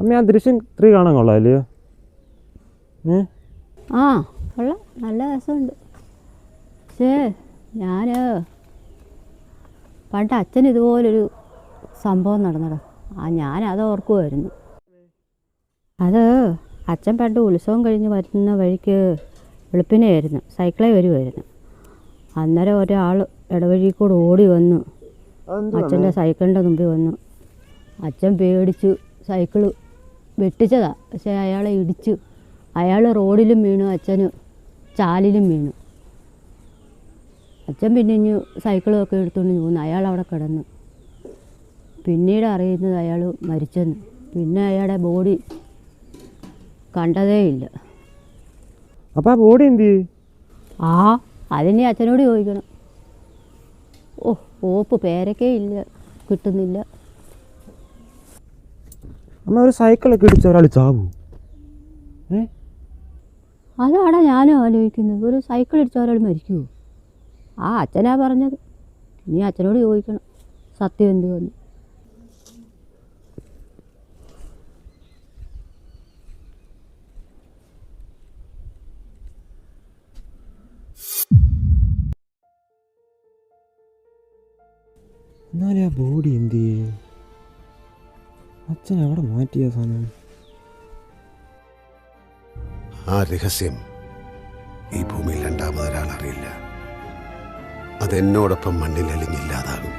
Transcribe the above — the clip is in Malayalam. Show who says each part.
Speaker 1: അമ്മ ആ ദൃശ്യം 3 കാണാൻ കൊള്ളാം അല്ലയോ?
Speaker 2: ആ കൊള്ളാം, നല്ല രസമുണ്ട്. പക്ഷേ ഞാൻ പണ്ട് അച്ഛൻ ഇതുപോലൊരു സംഭവം നടന്നടാ. ഞാനത് ഓർക്കുമായിരുന്നു. അത് അച്ഛൻ പണ്ട് ഉത്സവം കഴിഞ്ഞ് വരുന്ന വഴിക്ക് വെളുപ്പിനെയായിരുന്നു, സൈക്കിളിൽ വരുമായിരുന്നു. അന്നേരം ഒരാൾ ഇടവഴി കൂടെ ഓടി വന്നു അച്ഛൻ്റെ സൈക്കിളിൻ്റെ മുമ്പിൽ വന്നു. അച്ഛൻ പേടിച്ചു സൈക്കിള് വെട്ടിച്ചതാ. പക്ഷേ അയാളെ ഇടിച്ചു. അയാൾ റോഡിലും വീണു, അച്ഛന് ചാലിലും വീണു. അച്ഛൻ പിന്നെ ഇനി സൈക്കിളൊക്കെ എടുത്തുകൊണ്ട് പോകുന്നു. അയാൾ അവിടെ കിടന്നു. പിന്നീട് അറിയുന്നത് അയാൾ മരിച്ചെന്ന്. പിന്നെ അയാളുടെ ബോഡി കണ്ടതേയില്ല.
Speaker 1: അപ്പം ആ ബോഡി എന്ത് ചെയ്യും?
Speaker 2: അതിനി അച്ഛനോട് ചോദിക്കണം. ഓപ്പ് പേരൊക്കെ ഇല്ല, കിട്ടുന്നില്ല.
Speaker 1: അമ്മ ഒരു സൈക്കിളൊക്കെ ഇടിച്ച ഒരാൾ ചാവൂ?
Speaker 2: അതാണ് ഞാനും ആലോചിക്കുന്നത്. ഒരു സൈക്കിൾ ഇടിച്ച ഒരാൾ മരിക്കുമോ? അച്ഛനാ പറഞ്ഞത്. ഇനി അച്ഛനോട് ചോദിക്കണം സത്യം എന്തുവന്ന്.
Speaker 1: എന്നാലും ആ ബോഡി എന്ത് ചെയ്യും? അച്ഛൻ എവിടെ മാറ്റിയ സാധനം?
Speaker 3: ആ രഹസ്യം ഈ ഭൂമിയിൽ രണ്ടാമതൊരാൾ അറിയില്ല. അതെന്നോടൊപ്പം മണ്ണിൽ അലിഞ്ഞില്ലാതാകും.